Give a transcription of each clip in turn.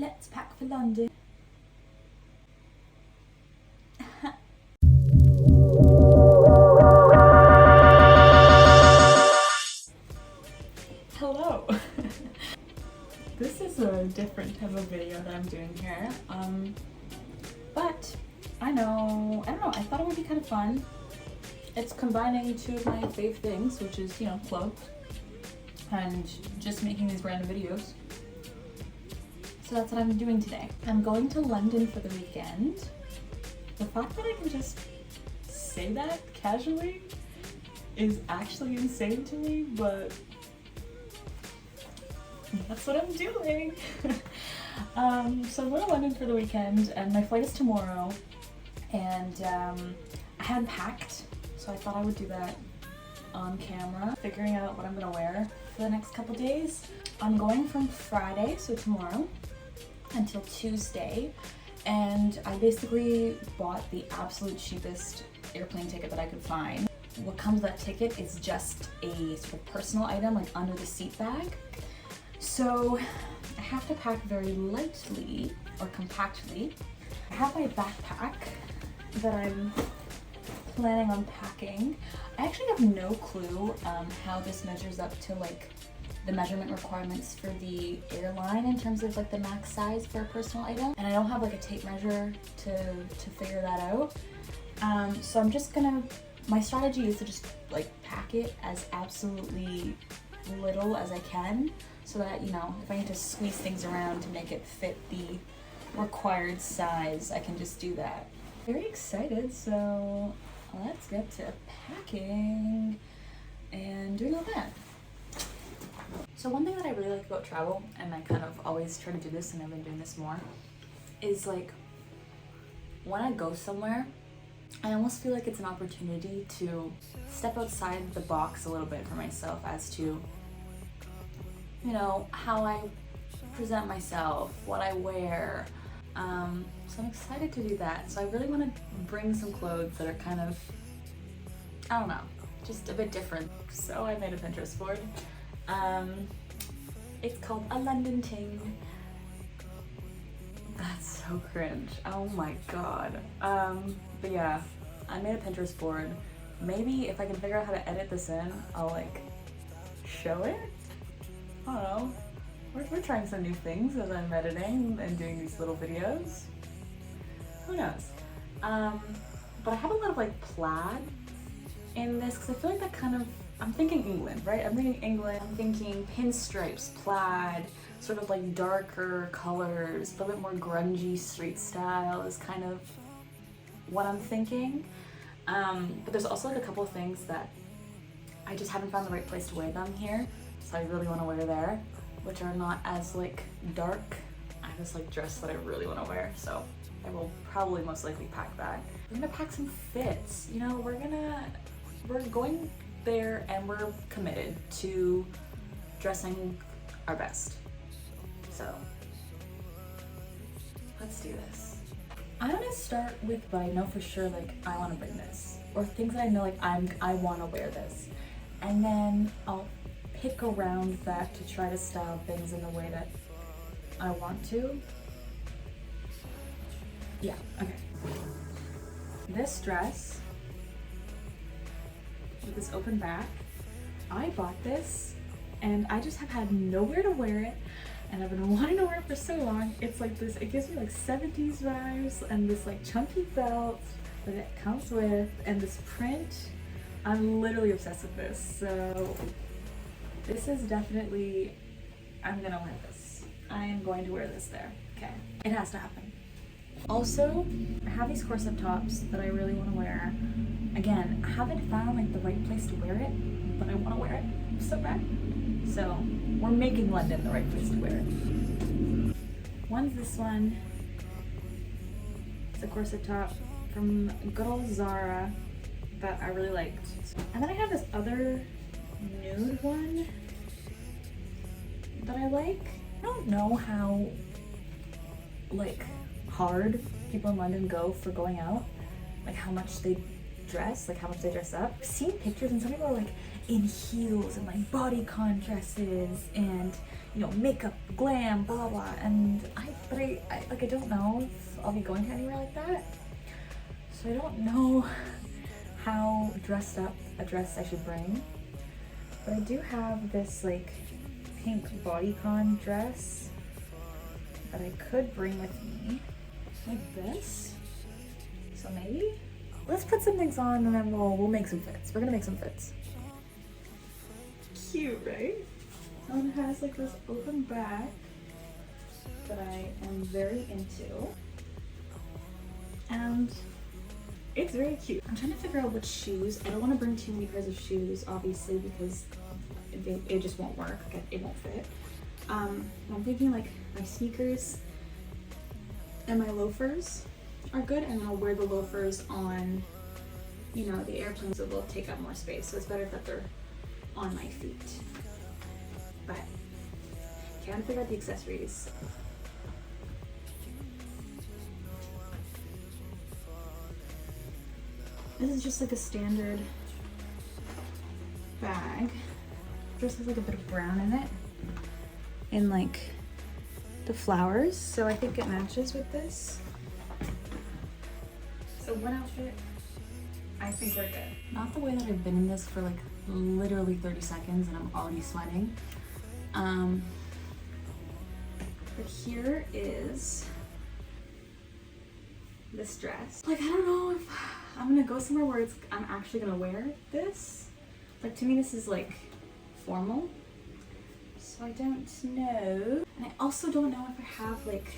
Let's pack for London. Hello. This is a different type of video that I'm doing here. But I don't know, I thought it would be kind of fun. It's combining two of my fave things, which is, you know, clothes and just making these random videos. So that's what I'm doing today. I'm going to London for the weekend. The fact that I can just say that casually is actually insane to me, but that's what I'm doing. So I'm going to London for the weekend and my flight is tomorrow, and I hadn't packed, so I thought I would do that on camera, figuring out what I'm going to wear for the next couple days. I'm going from Friday, so tomorrow, until Tuesday, and I basically bought the absolute cheapest airplane ticket that I could find. What comes with that ticket is just a sort of personal item, like under the seat bag. So I have to pack very lightly or compactly. I have my backpack that I'm planning on packing. I actually have no clue how this measures up to like the measurement requirements for the airline in terms of like the max size for a personal item, and I don't have like a tape measure to figure that out. So I'm just gonna, my strategy is to just like pack it as absolutely little as I can, so that, you know, if I need to squeeze things around to make it fit the required size, I can just do that. Very excited, so let's get to packing and doing all that. So one thing that I really like about travel, and I kind of always try to do this and I've been doing this more, is like when I go somewhere, I almost feel like it's an opportunity to step outside the box a little bit for myself as to, you know, how I present myself, what I wear. So I'm excited to do that. So I really want to bring some clothes that are kind of, I don't know, just a bit different. So I made a Pinterest board. It's called a London ting. That's so cringe. Oh my god. But yeah, I made a Pinterest board. Maybe if I can figure out how to edit this in, I'll like show it. I don't know. We're trying some new things as I'm editing and doing these little videos. Who knows? But I have a lot of like plaid in this because I feel like that kind of, I'm thinking England, right? I'm thinking England, I'm thinking pinstripes, plaid, sort of like darker colors, a little bit more grungy street style is kind of what I'm thinking. But there's also like a couple of things that I just haven't found the right place to wear them here, so I really want to wear there, which are not as like dark. I have this like dress that I really want to wear, so I will probably most likely pack that. I'm gonna pack some fits. You know, we're going there and we're committed to dressing our best. So let's do this. I'm gonna start with what I know for sure, like I want to bring this, or things that I know like I want to wear this, and then I'll pick around that to try to style things in the way that I want to. Yeah, okay. This dress with this open back, I bought this and I just have had nowhere to wear it, and I've been wanting to wear it for so long. It's like this, it gives me like 70s vibes, and this like chunky belt that it comes with, and this print. I'm literally obsessed with this, so this is definitely, I'm gonna wear this. I am going to wear this there. Okay, it has to happen. Also, I have these corset tops that I really want to wear. Again, I haven't found like the right place to wear it, but I want to wear it so bad. So we're making London the right place to wear it. One's this one. It's a corset top from good old Zara that I really liked. And then I have this other nude one that I like. I don't know how like hard people in London go for going out, like how much they dress, like how much they dress up. I've seen pictures and some people are like, in heels and like bodycon dresses and, you know, makeup, glam, blah blah. And I don't know if I'll be going anywhere like that. So I don't know how dressed up a dress I should bring. But I do have this like pink bodycon dress that I could bring with me, like this. So maybe let's put some things on and then we'll make some fits. We're gonna make some fits. Cute, right? And it has like this open back that I am very into, and it's very cute. I'm trying to figure out which shoes. I don't want to bring too many pairs of shoes, obviously, because it just won't work. It won't fit. I'm thinking like my sneakers and my loafers are good, and I'll wear the loafers on, you know, the airplanes that will take up more space. So it's better if they're on my feet. But can't figure out the accessories. This is just like a standard bag. Just has like a bit of brown in it, and like the flowers. So I think it matches with this. So one outfit, I think we're good. Not the way that I've been in this for like literally 30 seconds and I'm already sweating. But here is this dress. Like, I don't know if I'm gonna go somewhere where I'm actually gonna wear this. Like, to me this is like formal. So I don't know. And I also don't know if I have like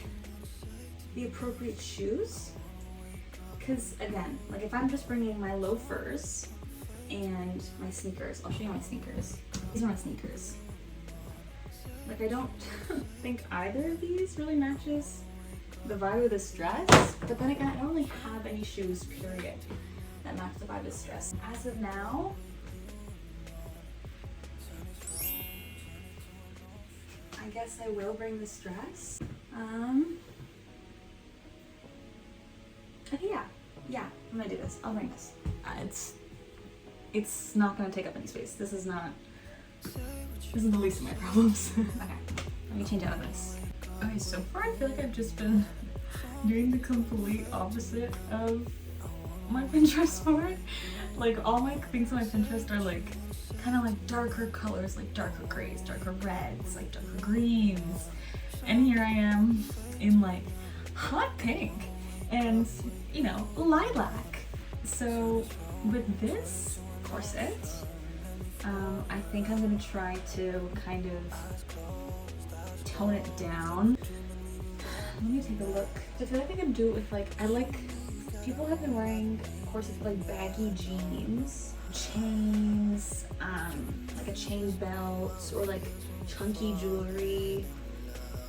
the appropriate shoes. Because again, like if I'm just bringing my loafers and my sneakers, I'll show you my sneakers. These are my sneakers. Like I don't think either of these really matches the vibe of this dress. But then again, I don't really have any shoes, period, that match the vibe of this dress. As of now, I guess I will bring this dress. I think yeah, I'm gonna do this. I'll bring this. It's not gonna take up any space. This is the least of my problems. Okay, let me change out of this. Okay, so far I feel like I've just been doing the complete opposite of my Pinterest board. Like all my things on my Pinterest are like kind of like darker colors, like darker grays, darker reds, like darker greens. And here I am in like hot pink and, you know, lilac. So with this corset, I think I'm gonna try to kind of tone it down. Let me take a look. I feel like I can do it with like, people have been wearing corsets with like baggy jeans, chains, like a chain belt, or like chunky jewelry,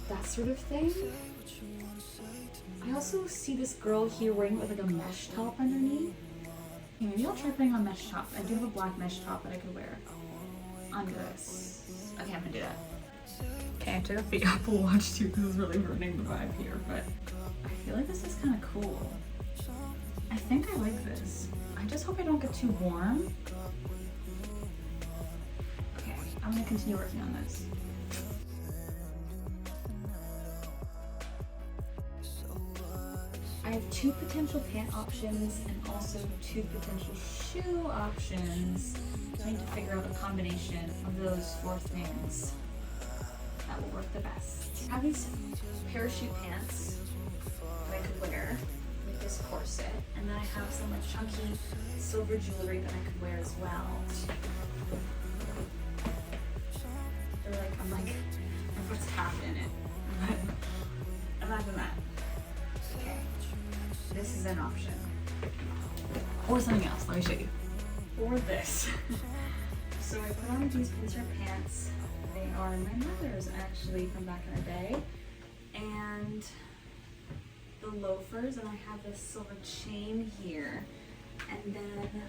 that sort of thing. I also see this girl here wearing it with like a mesh top underneath. Okay, maybe I'll try putting on a mesh top. I do have a black mesh top that I could wear under this. Okay, I'm gonna do that. Okay, I took off the Apple Watch too because it's really ruining the vibe here, but I feel like this is kind of cool. I think I like this. I just hope I don't get too warm. Okay, I'm gonna continue working on this. I have 2 potential pant options and also 2 potential shoe options. I need to figure out a combination of those 4 things that will work the best. I have these parachute pants that I could wear with this corset, and then I have some like chunky silver jewelry that I could wear as well. They're like, I'm like, my foot's half in it. But imagine that. Okay, this is an option. Or something else, let me show you. Or this. So I put on these pincer pants. They are my mother's actually from back in the day. And the loafers, and I have this silver chain here. And then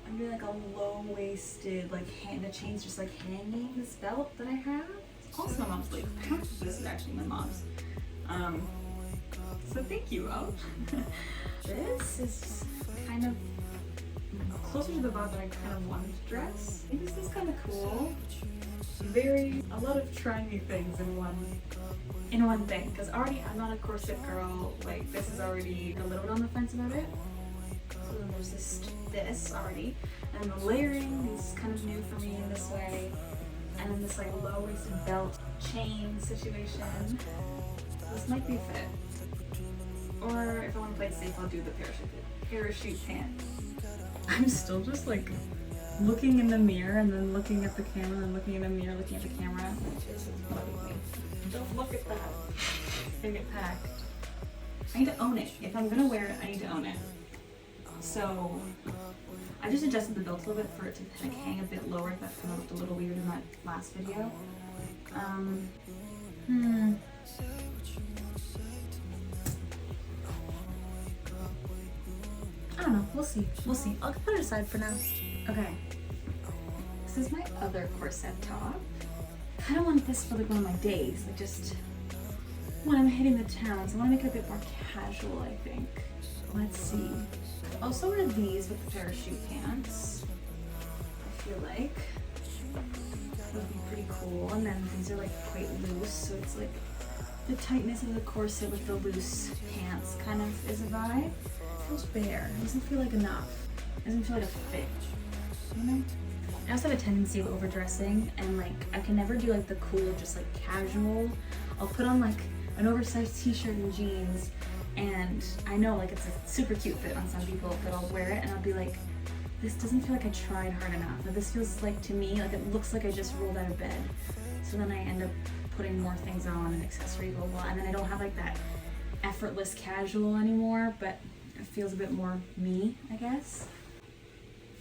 I'm doing like a low-waisted, like the chain's just like hanging, this belt that I have. It's also my mom's sleeve. Half of this is actually my mom's. So thank you, Mom. This is kind of closer to the vibe that I kind of wanted to dress. I think this is kind of cool. A lot of trying new things in one thing. Because already I'm not a corset girl. Like this is already a little bit on the fence about it. So then there's this already. And the layering is kind of new for me in this way. And then this like low-waisted belt chain situation. So this might be a fit. Or if I want to play it safe, I'll do the parachute pants. I'm still just like looking in the mirror and then looking at the camera and looking in the mirror, looking at the camera. Which is bugging me. Don't look at that. It's gonna get packed. I need to own it. If I'm gonna wear it, I need to own it. So I just adjusted the belt a little bit for it to like hang a bit lower. That kind of looked a little weird in that last video. I don't know. We'll see. We'll see. I'll put it aside for now. Okay. This is my other corset top. I kind of want this for like one of my days. Like just when I'm hitting the towns. I want to make it a bit more casual, I think. Let's see. I also wear these with the parachute pants. I feel like that would be pretty cool. And then these are like quite loose, so it's like the tightness of the corset with the loose pants kind of is a vibe. It feels bare. It doesn't feel like enough. It doesn't feel like a fit. You know? I also have a tendency of overdressing, and like I can never do like the cool, just like casual. I'll put on like an oversized t-shirt and jeans, and I know like it's a super cute fit on some people, but I'll wear it and I'll be like, this doesn't feel like I tried hard enough. Like, this feels like to me like it looks like I just rolled out of bed. So then I end up putting more things on and accessories, blah blah, and then I don't have like that effortless casual anymore, but it feels a bit more me, I guess.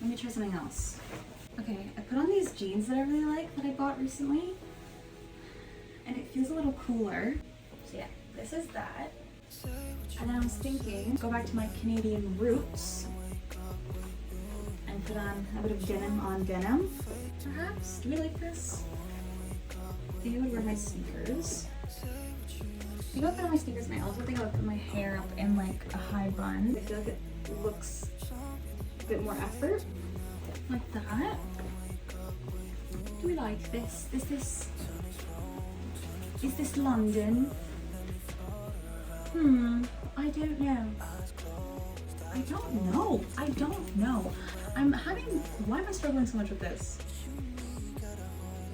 Let me try something else. Okay, I put on these jeans that I really like that I bought recently, and it feels a little cooler. So yeah, this is that. And then I was thinking, go back to my Canadian roots and put on a bit of denim on denim, perhaps. Do we like this? I think I would wear my sneakers. I think I'll put on my sneakers, and I also think I'll put my hair up in like a high bun. I feel like it looks a bit more effort. Like that. Do we like this? Is this London? I don't know. I don't know. Why am I struggling so much with this?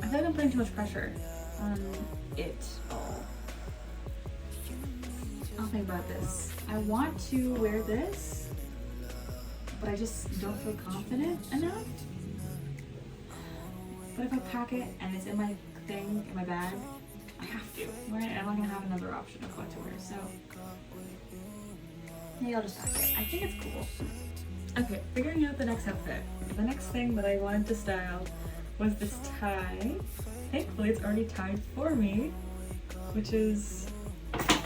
I feel like I'm putting too much pressure on it all. I'll think about this. I want to wear this, but I just don't feel confident enough. But if I pack it and it's in my thing, in my bag, I have to. I'm not gonna have another option of what to wear, so maybe I'll just pack it. I think it's cool. Okay, figuring out the next outfit. The next thing that I wanted to style was this tie. Thankfully, it's already tied for me, which is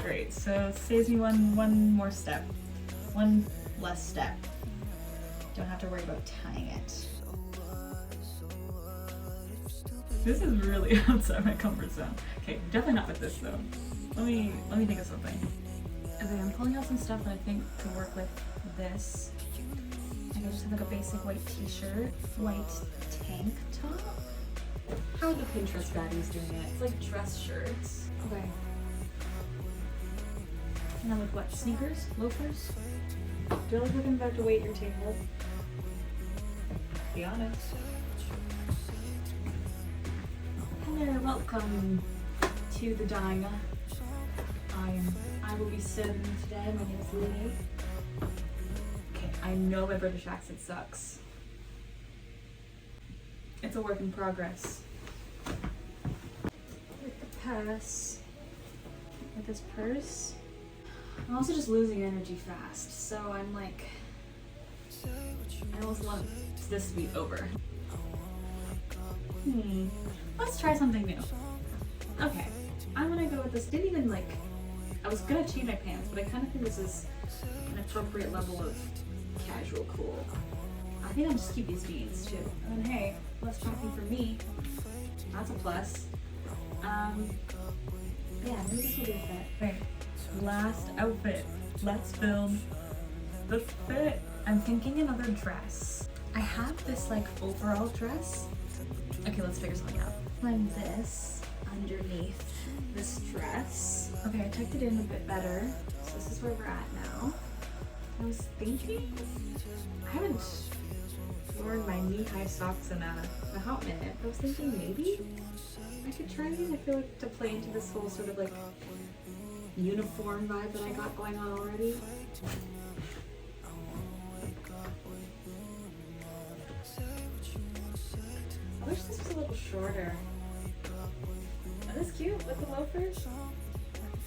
great. So it saves me one more step, one less step. Don't have to worry about tying it. This is really outside my comfort zone. Okay, definitely not with this though. Let me think of something. Okay, I'm pulling out some stuff that I think could work with this. I can just have like a basic white t-shirt, white tank top. How are the Pinterest baddies doing it? It's like dress shirts. Okay. And then with what? Sneakers? Loafers? Do I look like I'm about to wait your table? Be honest. Hello, welcome to the diner. I will be serving you today. My name is Lily. Okay, I know my British accent sucks. It's a work in progress. With the purse. With this purse. I'm also just losing energy fast, so I'm like, I almost want this to be over. Let's try something new. Okay, I'm gonna go with this. Didn't even like, I was gonna change my pants, but I kind of think this is an appropriate level of casual cool. I think I'll just keep these jeans too. And hey, less packing for me. That's a plus. Yeah, maybe this will be a fit. Okay, last outfit. Let's film the fit. I'm thinking another dress. I have this like overall dress. Okay, let's figure something out. Like this underneath this dress. Okay, I tucked it in a bit better. So this is where we're at now. I was thinking, I haven't worn my knee-high socks in a hot minute. I was thinking maybe I could try it. I feel like to play into this whole sort of like uniform vibe that I got going on already. I wish this was a little shorter. Is this cute with the loafers?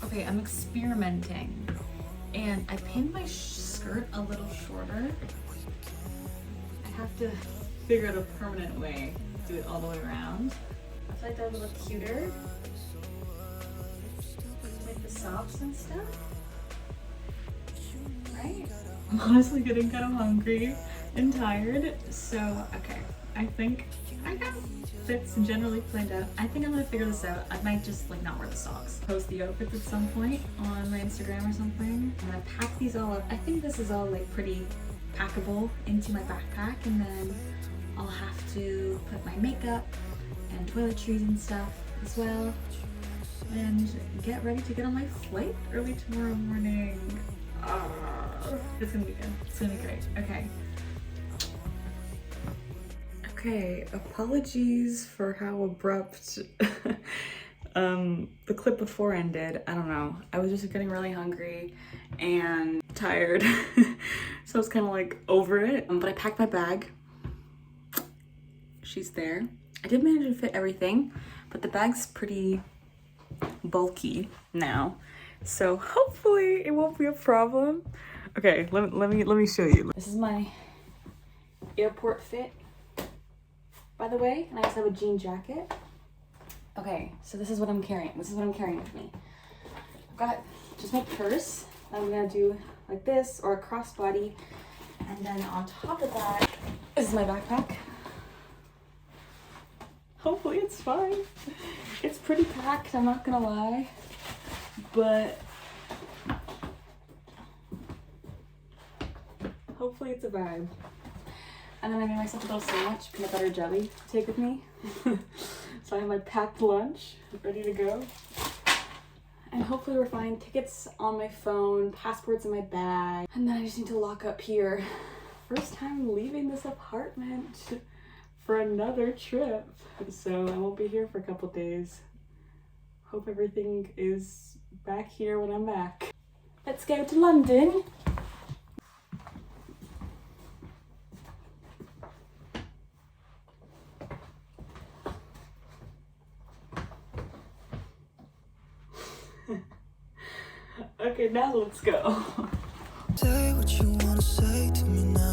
Okay, I'm experimenting. And I pinned my skirt a little shorter. I have to figure out a permanent way to do it all the way around. I feel like that would look cuter. With the socks and stuff. Right? I'm honestly getting kind of hungry and tired. So, okay. I think I got fits generally planned out. I think I'm gonna figure this out. I might just like not wear the socks. Post the outfits at some point on my Instagram or something. I'm gonna pack these all up. I think this is all like pretty packable into my backpack, and then I'll have to put my makeup and toiletries and stuff as well and get ready to get on my flight early tomorrow morning. It's gonna be good. It's gonna be great. Okay. Okay, apologies for how abrupt the clip before ended. I don't know. I was just getting really hungry and tired. So I was kind of like over it. But I packed my bag. She's there. I did manage to fit everything, but the bag's pretty bulky now. So hopefully it won't be a problem. Okay, let me show you. This is my airport fit, by the way, and I also have a jean jacket. Okay, so this is what I'm carrying. This is what I'm carrying with me. I've got just my purse. I'm gonna do like this or a crossbody, and then on top of that, this is my backpack. Hopefully it's fine. It's pretty packed, I'm not gonna lie, but hopefully it's a vibe. And then I made myself a little sandwich, peanut butter jelly to take with me. So I have my packed lunch ready to go. And hopefully we're fine. Tickets on my phone, passports in my bag. And then I just need to lock up here. First time leaving this apartment for another trip. So I won't be here for a couple days. Hope everything is back here when I'm back. Let's go to London. Okay, now let's go. Say what you wanna say to me now.